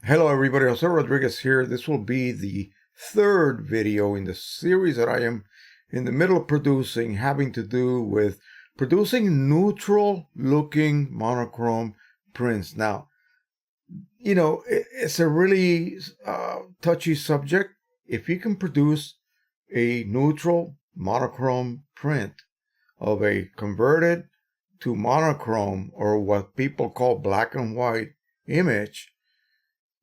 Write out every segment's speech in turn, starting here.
Hello everybody, Jose Rodriguez here. This will be the third video in the series that I am in the middle of producing, having to do with producing neutral looking monochrome prints. Now, you know, it's a really touchy subject. If you can produce a neutral monochrome print of a converted to monochrome, or what people call black and white image,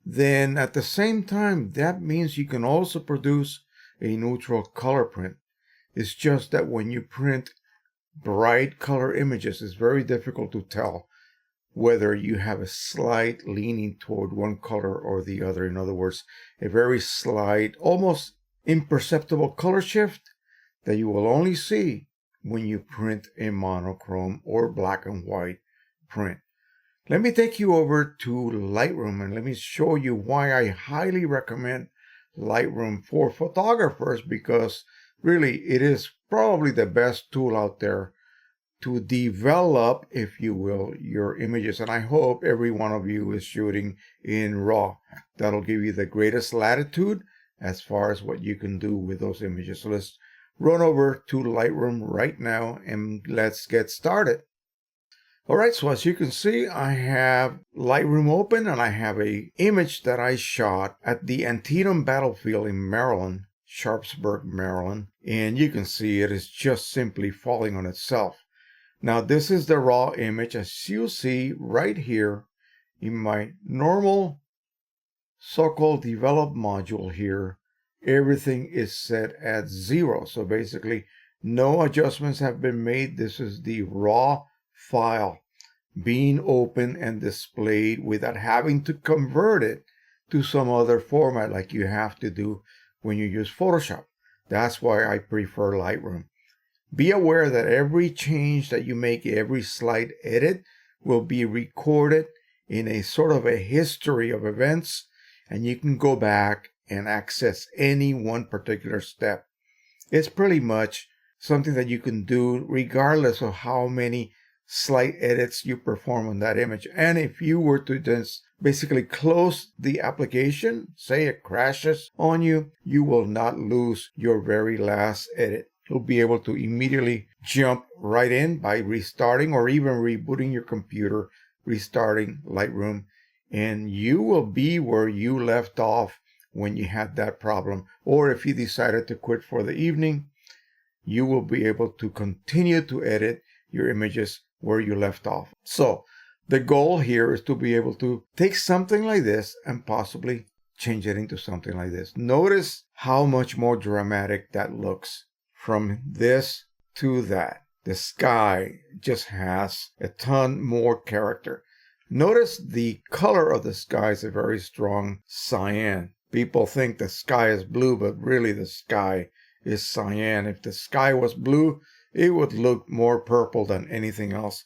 then at the same time, that means you can also produce a neutral color print. It's just that when you print bright color images, it's very difficult to tell whether you have a slight leaning toward one color or the other. In other words, a very slight, almost imperceptible color shift that you will only see when you print a monochrome or black and white print. Let me take you over to Lightroom and let me show you why I highly recommend Lightroom for photographers, because really it is probably the best tool out there to develop, if you will, your images. And I hope every one of you is shooting in RAW. That'll give you the greatest latitude as far as what you can do with those images. So let's run over to Lightroom right now and let's get started. All right, so as you can see, I have Lightroom open and I have an image that I shot at the Antietam battlefield in Maryland, Sharpsburg, Maryland. And you can see it is just simply falling on itself. Now, this is the raw image. As you see right here in my normal so-called develop module here, everything is set at 0. So basically, no adjustments have been made. This is the raw file being opened and displayed without having to convert it to some other format like you have to do when you use Photoshop. That's why I prefer Lightroom. Be aware that every change that you make, every slight edit, will be recorded in a sort of a history of events, and you can go back and access any one particular step. It's pretty much something that you can do regardless of how many slight edits you perform on that image. And if you were to just basically close the application, say it crashes on you, you will not lose your very last edit. You'll be able to immediately jump right in by restarting or even rebooting your computer, restarting Lightroom, and you will be where you left off when you had that problem. Or if you decided to quit for the evening, you will be able to continue to edit your images where you left off. So the goal here is to be able to take something like this and possibly change it into something like this. Notice how much more dramatic that looks from this to that. The sky just has a ton more character. Notice the color of the sky is a very strong cyan. People think the sky is blue, but really the sky is cyan. If the sky was blue, it would look more purple than anything else.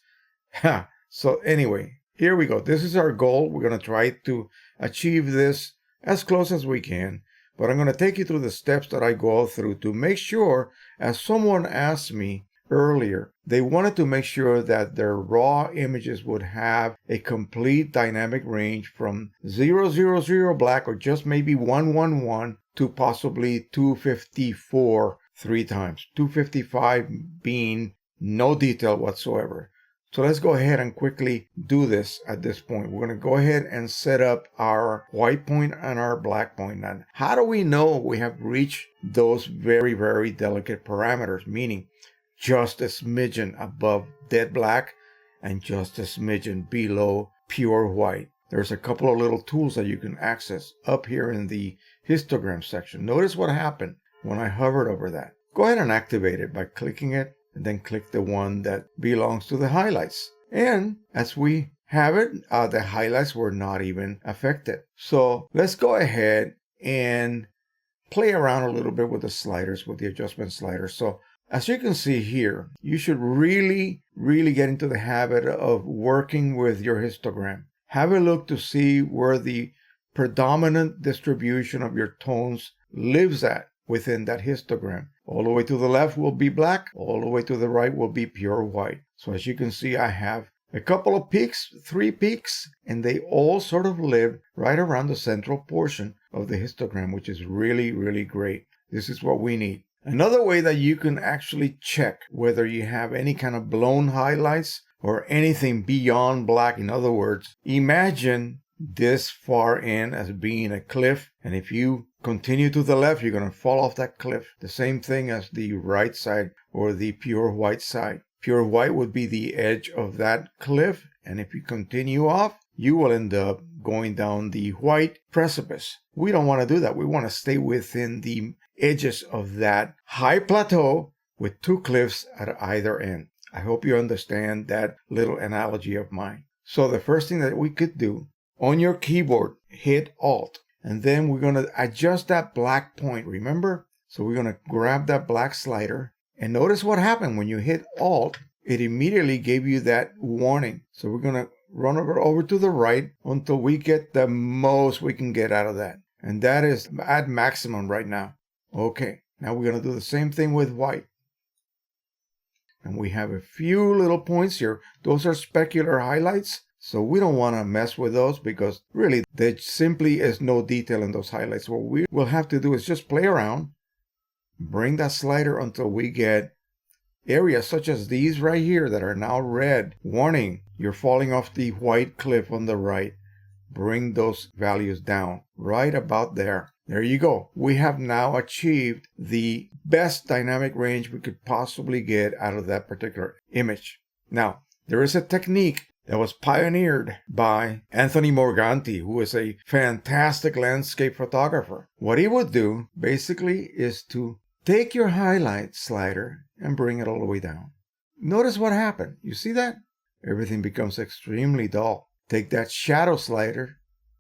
So anyway, here we go. This is our goal. We're going to try to achieve this as close as we can. But I'm going to take you through the steps that I go through to make sure, as someone asked me earlier, they wanted to make sure that their raw images would have a complete dynamic range from 000 black, or just maybe 111, to possibly 254 3 times. 255 being no detail whatsoever. So let's go ahead and quickly do this at this point. We're going to go ahead and set up our white point and our black point. And how do we know we have reached those very, very delicate parameters? Meaning just a smidgen above dead black and just a smidgen below pure white. There's a couple of little tools that you can access up here in the histogram section. Notice what happened when I hovered over that. Go ahead and activate it by clicking it, and then click the one that belongs to the highlights. And as we have it, the highlights were not even affected. So let's go ahead and play around a little bit with the sliders, with the adjustment sliders. So As you can see here, you should really get into the habit of working with your histogram. Have a look to see where the predominant distribution of your tones lives at within that histogram. All the way to the left will be black, all the way to the right will be pure white. So as you can see, I have a couple of peaks, 3 peaks, and they all sort of live right around the central portion of the histogram, which is really great. This is what we need. Another way that you can actually check whether you have any kind of blown highlights or anything beyond black. In other words, imagine this far in as being a cliff, and if you continue to the left, you're going to fall off that cliff. The same thing as the right side or the pure white side. Pure white would be the edge of that cliff, and if you continue off, you will end up going down the white precipice. We don't want to do that. We want to stay within the edges of that high plateau with 2 cliffs at either end. I hope you understand that little analogy of mine. So the first thing that we could do, on your keyboard, hit Alt, and then we're going to adjust that black point, remember? So we're going to grab that black slider, and notice what happened when you hit Alt. It immediately gave you that warning. So we're going to run over to the right until we get the most we can get out of that. And that is at maximum right now. Okay, now we're going to do the same thing with white. And we have a few little points here. Those are specular highlights. So we don't want to mess with those because really there simply is no detail in those highlights. What we will have to do is just play around, bring that slider until we get areas such as these right here that are now red. Warning, you're falling off the white cliff on the right. Bring those values down right about there. There you go. We have now achieved the best dynamic range we could possibly get out of that particular image. Now, there is a technique that was pioneered by Anthony Morganti, who is a fantastic landscape photographer. What he would do basically is to take your highlight slider and bring it all the way down. Notice what happened. You see that? Everything becomes extremely dull. Take that shadow slider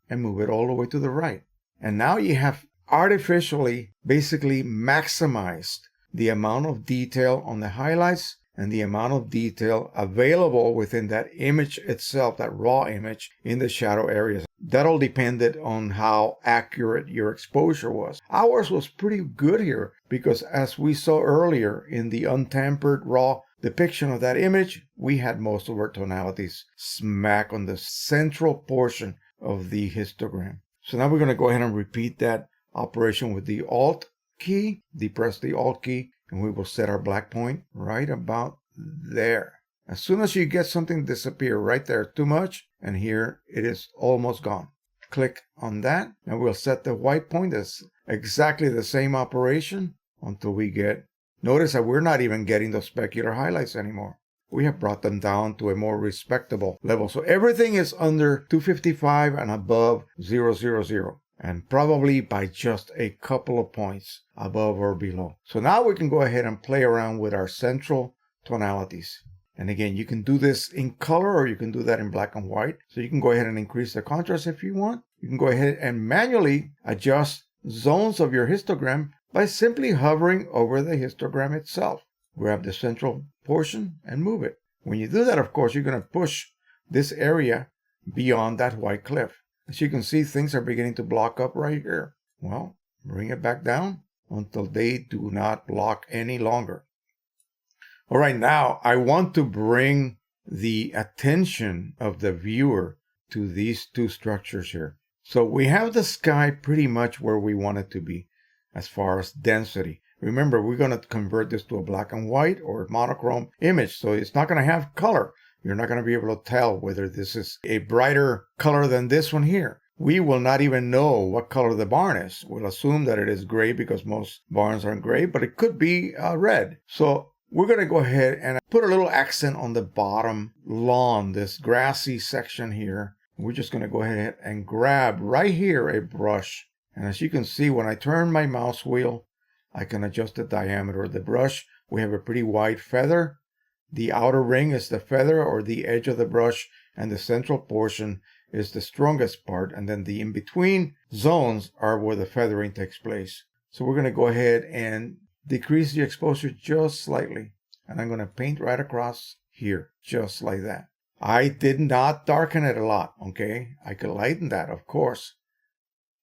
and move it all the way to the right. And now you have artificially basically maximized the amount of detail on the highlights and the amount of detail available within that image itself, that raw image in the shadow areas. That all depended on how accurate your exposure was. Ours was pretty good here because as we saw earlier in the untampered raw depiction of that image, we had most of our tonalities smack on the central portion of the histogram. So now we're going to go ahead and repeat that operation with the Alt key. Depress the Alt key and we will set our black point right about there. As soon as you get something disappear right there too much, and here it is almost gone. Click on that and we'll set the white point as exactly the same operation until we get, notice that we're not even getting those specular highlights anymore. We have brought them down to a more respectable level. So everything is under 255 and above 000. And probably by just a couple of points above or below. So now we can go ahead and play around with our central tonalities. And again, you can do this in color or you can do that in black and white. So you can go ahead and increase the contrast if you want. You can go ahead and manually adjust zones of your histogram by simply hovering over the histogram itself. Grab the central portion and move it. When you do that, of course, you're going to push this area beyond that white cliff. As you can see, things are beginning to block up right here. Well, bring it back down until they do not block any longer. All right, now I want to bring the attention of the viewer to these two structures here. So we have the sky pretty much where we want it to be as far as density. Remember, we're going to convert this to a black and white or monochrome image, so it's not going to have color. You're not going to be able to tell whether this is a brighter color than this one here. We will not even know what color the barn is. We'll assume that it is gray because most barns aren't gray, but it could be red. So we're going to go ahead and put a little accent on the bottom lawn, this grassy section here. We're just going to go ahead and grab right here a brush. And as you can see, when I turn my mouse wheel, I can adjust the diameter of the brush. We have a pretty wide feather. The outer ring is the feather or the edge of the brush, and the central portion is the strongest part, and then the in-between zones are where the feathering takes place. So we're going to go ahead and decrease the exposure just slightly. And I'm going to paint right across here, just like that. I did not darken it a lot, okay? I could lighten that, of course.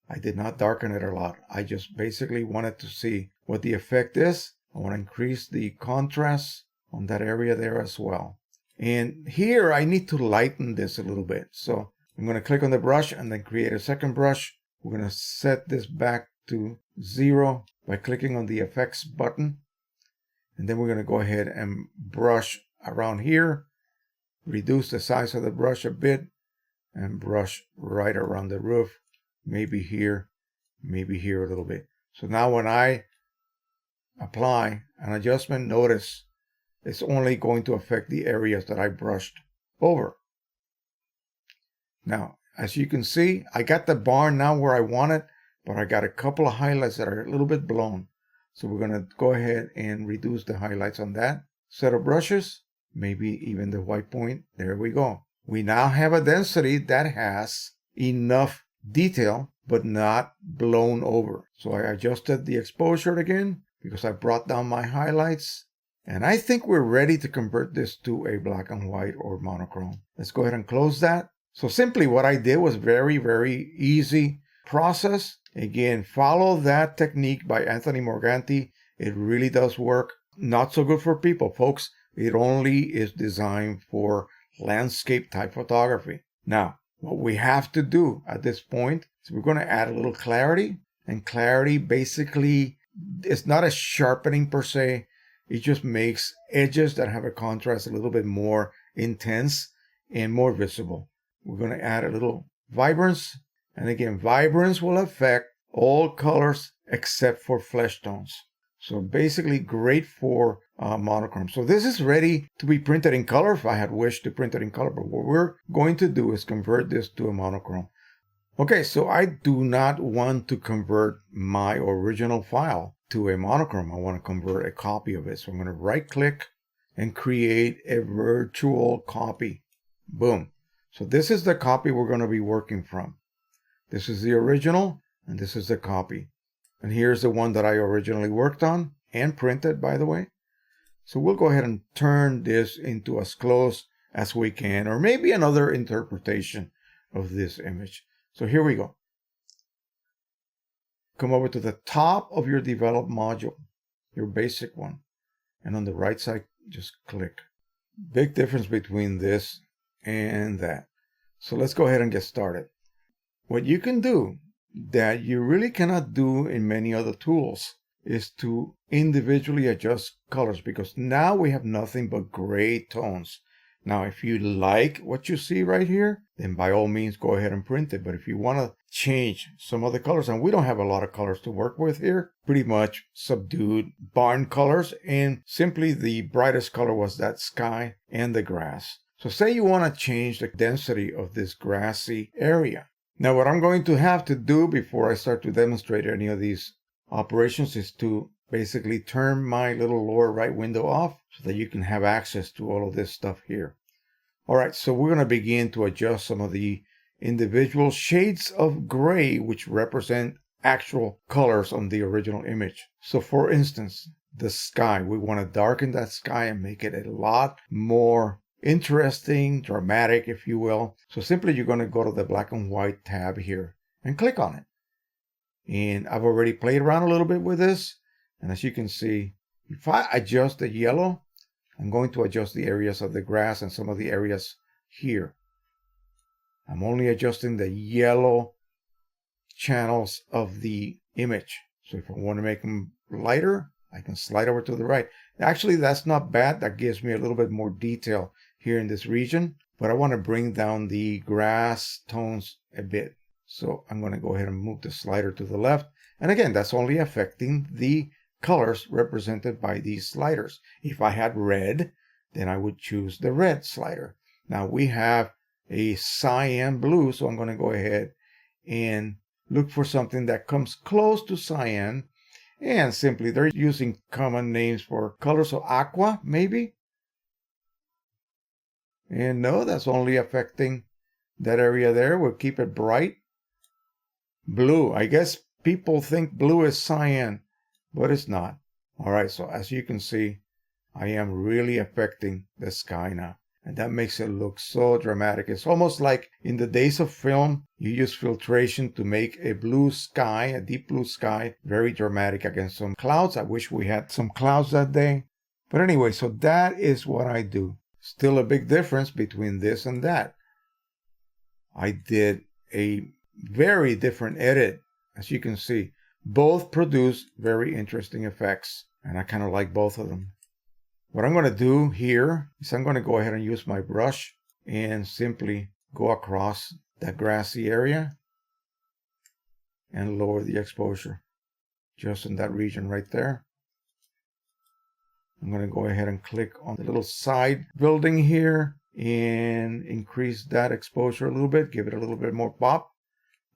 I did not darken it a lot. I just basically wanted to see what the effect is. I want to increase the contrast on that area there as well. And here I need to lighten this a little bit. So I'm going to click on the brush and then create a second brush. We're going to set this back to 0 by clicking on the effects button. And then we're going to go ahead and brush around here, reduce the size of the brush a bit, and brush right around the roof. Maybe here a little bit. So now when I apply an adjustment, notice it's only going to affect the areas that I brushed over. Now, as you can see, I got the barn now where I want it, but I got a couple of highlights that are a little bit blown. So we're going to go ahead and reduce the highlights on that set of brushes, maybe even the white point. There we go. We now have a density that has enough detail, but not blown over. So I adjusted the exposure again because I brought down my highlights. And I think we're ready to convert this to a black and white or monochrome. Let's go ahead and close that. So simply what I did was very, very easy process. Again, follow that technique by Anthony Morganti. It really does work. Not so good for people, folks. It only is designed for landscape type photography. Now, what we have to do at this point is we're going to add a little clarity. And clarity basically is not a sharpening per se. It just makes edges that have a contrast a little bit more intense and more visible. We're going to add a little vibrance. And again, vibrance will affect all colors except for flesh tones. So basically great for monochrome. So this is ready to be printed in color if I had wished to print it in color. But what we're going to do is convert this to a monochrome. Okay, so I do not want to convert my original file to a monochrome. I want to convert a copy of it. So I'm going to right click and create a virtual copy. Boom. So this is the copy we're going to be working from. This is the original and this is the copy. And here's the one that I originally worked on and printed, by the way. So we'll go ahead and turn this into as close as we can, or maybe another interpretation of this image. So here we go. Come over to the top of your develop module, your basic one. And on the right side, just click. Big difference between this and that. So let's go ahead and get started. What you can do that you really cannot do in many other tools is to individually adjust colors, because now we have nothing but gray tones. Now, if you like what you see right here, then by all means, go ahead and print it. But if you want to change some of the colors, and we don't have a lot of colors to work with here, pretty much subdued barn colors, and simply the brightest color was that sky and the grass. So say you want to change the density of this grassy area. Now, what I'm going to have to do before I start to demonstrate any of these operations is to basically turn my little lower right window off so that you can have access to all of this stuff here. All right, so we're going to begin to adjust some of the individual shades of gray, which represent actual colors on the original image. So for instance, the sky, we want to darken that sky and make it a lot more interesting, dramatic, if you will. So simply you're going to go to the black and white tab here and click on it. And I've already played around a little bit with this. And as you can see, if I adjust the yellow, I'm going to adjust the areas of the grass and some of the areas here. I'm only adjusting the yellow channels of the image. So if I want to make them lighter, I can slide over to the right. Actually, that's not bad. That gives me a little bit more detail here in this region. But I want to bring down the grass tones a bit. So I'm going to go ahead and move the slider to the left. And again, that's only affecting the colors represented by these sliders. If I had red, then I would choose the red slider. Now we have a cyan blue, so I'm going to go ahead and look for something that comes close to cyan. And simply, they're using common names for colors, so aqua, maybe. And no, that's only affecting that area there. We'll keep it bright. Blue, I guess people think blue is cyan, but it's not. All right, so as you can see, I am really affecting the sky now. And that makes it look so dramatic. It's almost like in the days of film, you use filtration to make a blue sky, a deep blue sky, very dramatic against some clouds. I wish we had some clouds that day. But anyway, so that is what I do. Still a big difference between this and that. I did a very different edit. As you can see, both produce very interesting effects. And I kind of like both of them. What I'm going to do here is I'm going to go ahead and use my brush and simply go across that grassy area and lower the exposure just in that region right there. I'm going to go ahead and click on the little side building here and increase that exposure a little bit, give it a little bit more pop.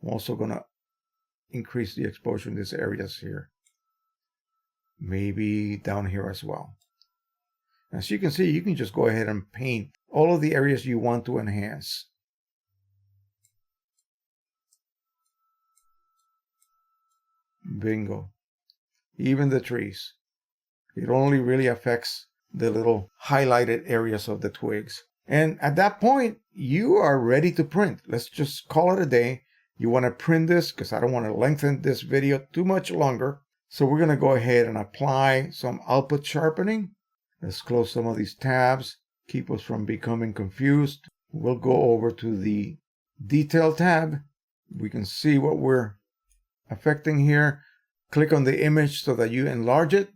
I'm also going to increase the exposure in these areas here, maybe down here as well. As you can see, you can just go ahead and paint all of the areas you want to enhance. Bingo. Even the trees. It only really affects the little highlighted areas of the twigs. And at that point, you are ready to print. Let's just call it a day. You want to print this because I don't want to lengthen this video too much longer. So we're going to go ahead and apply some output sharpening. Let's close some of these tabs, keep us from becoming confused. We'll go over to the Detail tab. We can see what we're affecting here. Click on the image so that you enlarge it.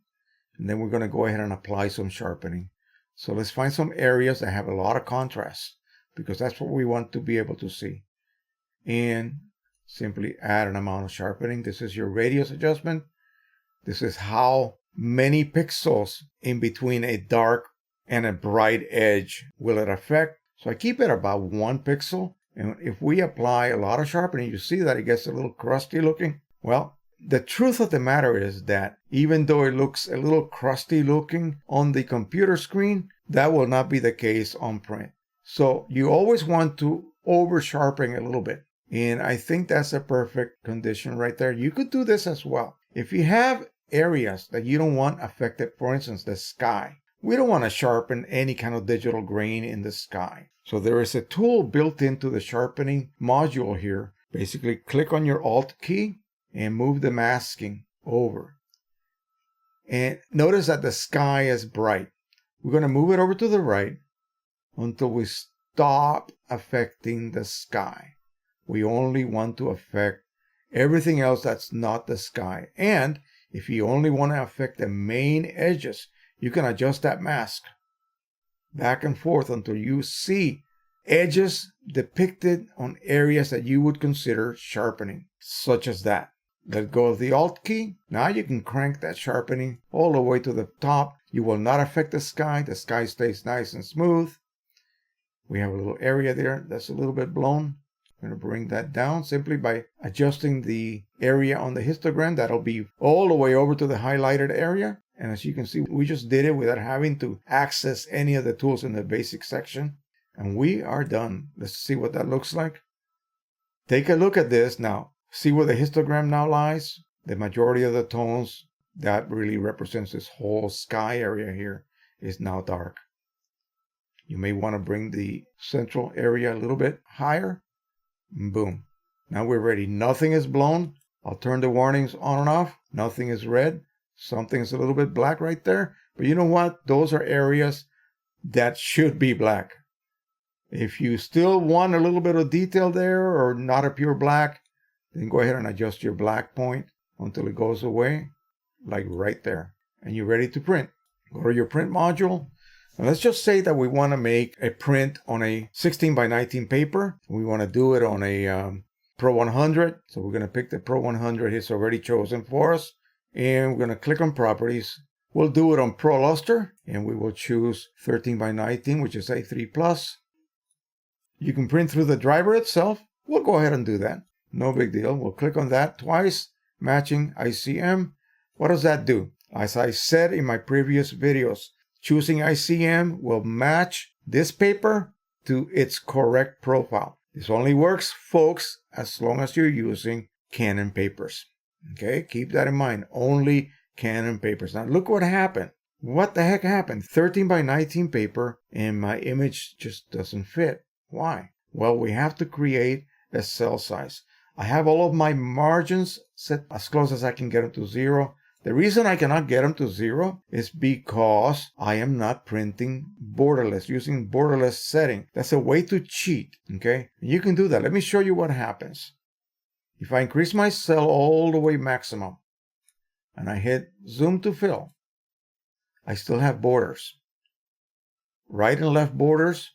And then we're going to go ahead and apply some sharpening. So let's find some areas that have a lot of contrast, because that's what we want to be able to see. And simply add an amount of sharpening. This is your radius adjustment. This is how many pixels in between a dark and a bright edge will it affect. So I keep it about 1 pixel. And if we apply a lot of sharpening, you see that it gets a little crusty looking. Well, the truth of the matter is that even though it looks a little crusty looking on the computer screen, that will not be the case on print. So you always want to over sharpen a little bit. And I think that's a perfect condition right there. You could do this as well. If you have areas that you don't want affected, for instance, the sky. We don't want to sharpen any kind of digital grain in the sky. So there is a tool built into the sharpening module here. Basically, click on your Alt key and move the masking over. And notice that the sky is bright. We're going to move it over to the right until we stop affecting the sky. We only want to affect everything else that's not the sky. And if you only want to affect the main edges, you can adjust that mask back and forth until you see edges depicted on areas that you would consider sharpening, such as that. Let go of the Alt key. Now you can crank that sharpening all the way to the top. You will not affect the sky. The sky stays nice and smooth. We have a little area there that's a little bit blown. I'm going to bring that down simply by adjusting the area on the histogram. That'll be all the way over to the highlighted area. And as you can see, we just did it without having to access any of the tools in the basic section. And we are done. Let's see what that looks like. Take a look at this now. See where the histogram now lies? The majority of the tones that really represents this whole sky area here is now dark. You may want to bring the central area a little bit higher. Boom. Now we're ready. Nothing is blown. I'll turn the warnings on and off. Nothing is red. Something's a little bit black right there. But you know what? Those are areas that should be black. If you still want a little bit of detail there or not a pure black, then go ahead and adjust your black point until it goes away, like right there. And you're ready to print. Go to your print module. Now let's just say that we want to make a print on a 16 by 19 paper. We want to do it on a Pro 100. So we're going to pick the Pro 100. It's already chosen for us. And we're going to click on Properties. We'll do it on Pro Luster. And we will choose 13 by 19, which is A3+. You can print through the driver itself. We'll go ahead and do that. No big deal. We'll click on that twice. Matching ICM. What does that do? As I said in my previous videos, choosing ICM will match this paper to its correct profile. This only works, folks, as long as you're using Canon papers. Okay, keep that in mind. Only Canon papers. Now look what happened. What the heck happened? 13 by 19 paper and my image just doesn't fit. Why? Well, we have to create a cell size. I have all of my margins set as close as I can get them to 0. The reason I cannot get them to 0 is because I am not printing borderless, using borderless setting. That's a way to cheat, okay? You can do that. Let me show you what happens. If I increase my cell all the way maximum and I hit zoom to fill, I still have borders. Right and left borders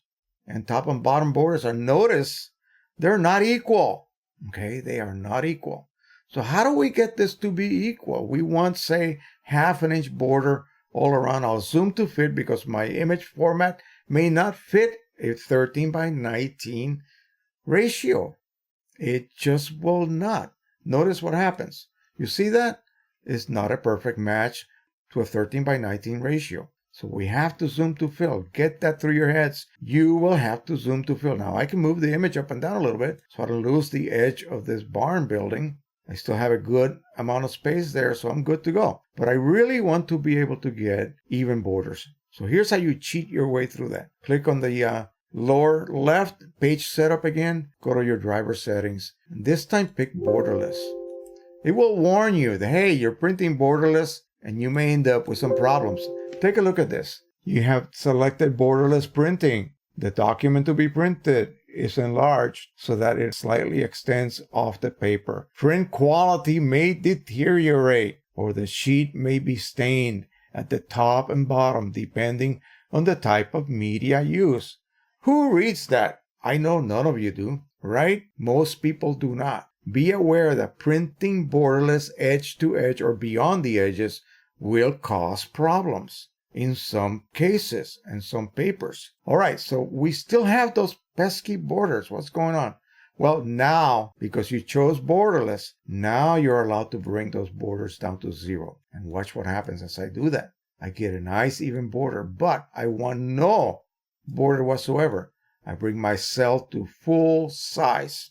and top and bottom borders are, notice, they're not equal. Okay, they are not equal. So how do we get this to be equal? We want, say, 1/2 inch border all around. I'll zoom to fit because my image format may not fit a 13 by 19 ratio. It just will not. Notice what happens. You see that? It's not a perfect match to a 13 by 19 ratio. So we have to zoom to fill. Get that through your heads. You will have to zoom to fill. Now I can move the image up and down a little bit so I don't lose the edge of this barn building. I still have a good amount of space there, so I'm good to go. But I really want to be able to get even borders. So here's how you cheat your way through that. Click on the lower left, page setup again. Go to your driver settings. And this time pick borderless. It will warn you that, hey, you're printing borderless and you may end up with some problems. Take a look at this. You have selected borderless printing. The document to be printed is enlarged so that it slightly extends off the paper. Print quality may deteriorate or the sheet may be stained at the top and bottom depending on the type of media used. Who reads that? I know none of you do, right? Most people do not. Be aware that printing borderless edge to edge or beyond the edges will cause problems in some cases and some papers. All right, so we still have those pesky borders. What's going on? Well, now, because you chose borderless, now you're allowed to bring those borders down to 0. And watch what happens as I do that. I get a nice even border, but I want no border whatsoever. I bring my cell to full size.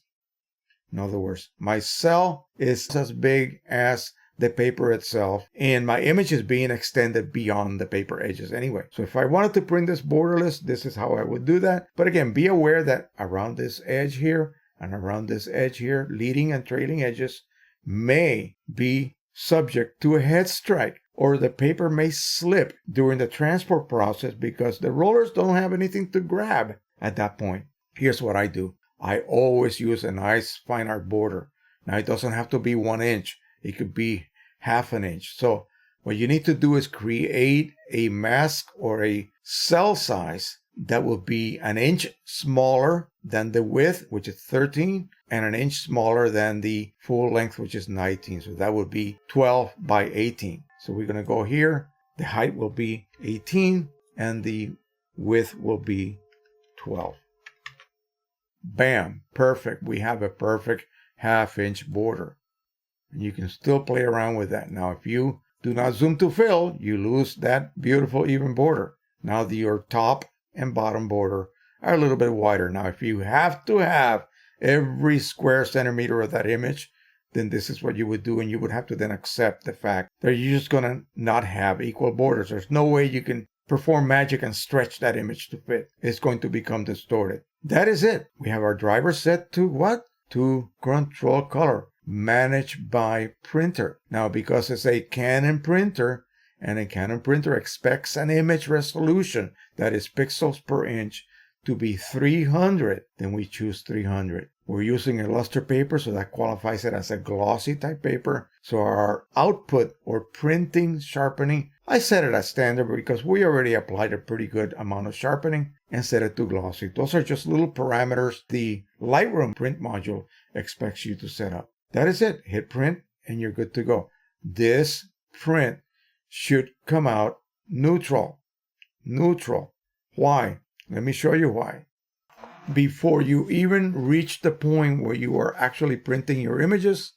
In other words, my cell is as big as the paper itself, and my image is being extended beyond the paper edges anyway. So if I wanted to print this borderless, this is how I would do that. But again, be aware that around this edge here and around this edge here, leading and trailing edges may be subject to a head strike, or the paper may slip during the transport process because the rollers don't have anything to grab at that point. Here's what I do. I always use a nice fine art border. Now it doesn't have to be 1 inch. It could be 1/2 inch. So what you need to do is create a mask or a cell size that will be 1 inch smaller than the width, which is 13, and 1 inch smaller than the full length, which is 19. So that would be 12 by 18. So we're going to go here. The height will be 18 and the width will be 12. Bam, perfect. We have a perfect 1/2 inch border. And you can still play around with that. Now, if you do not zoom to fill, you lose that beautiful even border. Now your top and bottom border are a little bit wider. Now, if you have to have every square centimeter of that image, then this is what you would do, and you would have to then accept the fact that you're just going to not have equal borders. There's no way you can perform magic and stretch that image to fit. It's going to become distorted. That is it. We have our driver set to what? To control color. Managed by printer. Now, because it's a Canon printer, and a Canon printer expects an image resolution that is pixels per inch to be 300, then we choose 300. We're using a luster paper, so that qualifies it as a glossy type paper. So our output or printing sharpening, I set it as standard because we already applied a pretty good amount of sharpening and set it to glossy. Those are just little parameters the Lightroom print module expects you to set up. That is it. Hit print and you're good to go. This print should come out neutral. Neutral. Why? Let me show you why. Before you even reach the point where you are actually printing your images,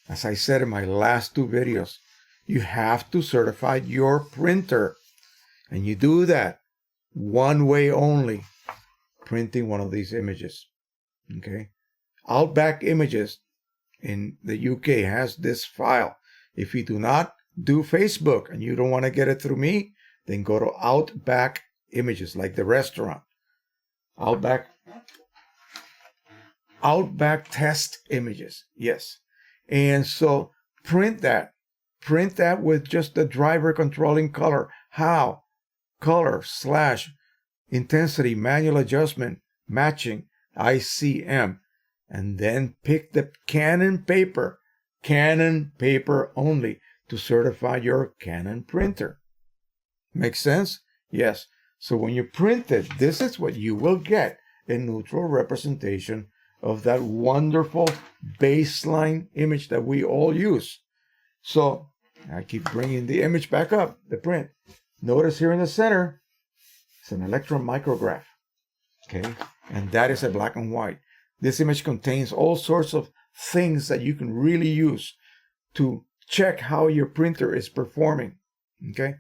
as I said in my last 2 videos, you have to certify your printer. And you do that one way only, printing one of these images. Okay? Outback Images in the UK has this file. If you do not do Facebook and you don't want to get it through me, then go to Outback Images, like the restaurant. Outback Test Images. Yes. And so print that. Print that with just the driver controlling color. How? Color / intensity, manual adjustment, matching, ICM. And then pick the Canon paper only, to certify your Canon printer. Make sense? Yes. So when you print it, this is what you will get, a neutral representation of that wonderful baseline image that we all use. So I keep bringing the image back up, the print. Notice here in the center, it's an electron micrograph. Okay, and that is a black and white. This image contains all sorts of things that you can really use to check how your printer is performing. Okay,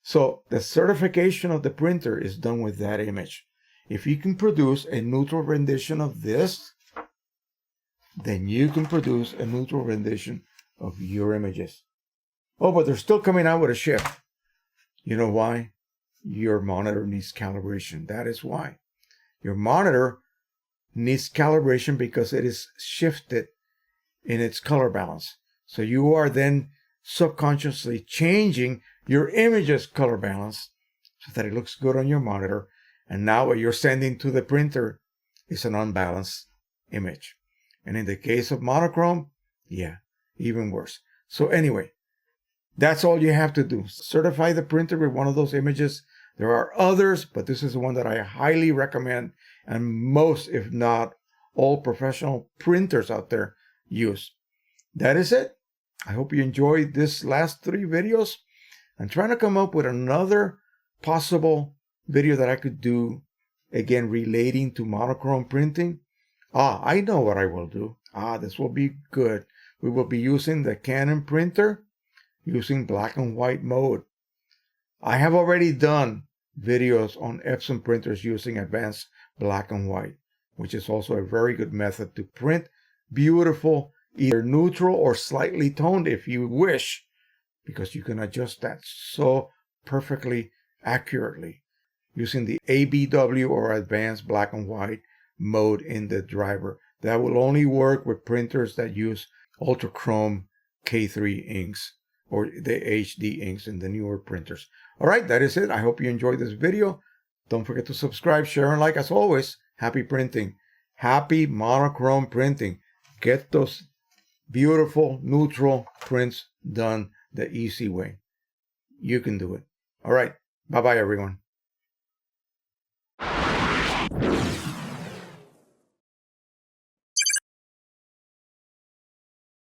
so the certification of the printer is done with that image. If you can produce a neutral rendition of this, then you can produce a neutral rendition of your images. Oh, but they're still coming out with a shift. You know why? Your monitor needs calibration. That is why. Your monitor needs calibration because it is shifted in its color balance. So you are then subconsciously changing your image's color balance so that it looks good on your monitor. And now what you're sending to the printer is an unbalanced image. And in the case of monochrome, yeah, even worse. So anyway, that's all you have to do. Certify the printer with one of those images. There are others, but this is the one that I highly recommend, and most, if not all, professional printers out there use. That is it. I hope you enjoyed this last 3 videos. I'm trying to come up with another possible video that I could do, again, relating to monochrome printing. I know what I will do. This will be good. We will be using the Canon printer using black and white mode. I have already done videos on Epson printers using advanced black and white, which is also a very good method to print beautiful, either neutral or slightly toned if you wish, because you can adjust that so perfectly accurately using the ABW or advanced black and white mode in the driver. That will only work with printers that use Ultrachrome K3 inks or the HD inks in the newer printers. All right, that is it. I hope you enjoyed this video. Don't forget to subscribe, share, and like. As always, happy printing. Happy monochrome printing. Get those beautiful neutral prints done the easy way. You can do it. All right. Bye-bye, everyone.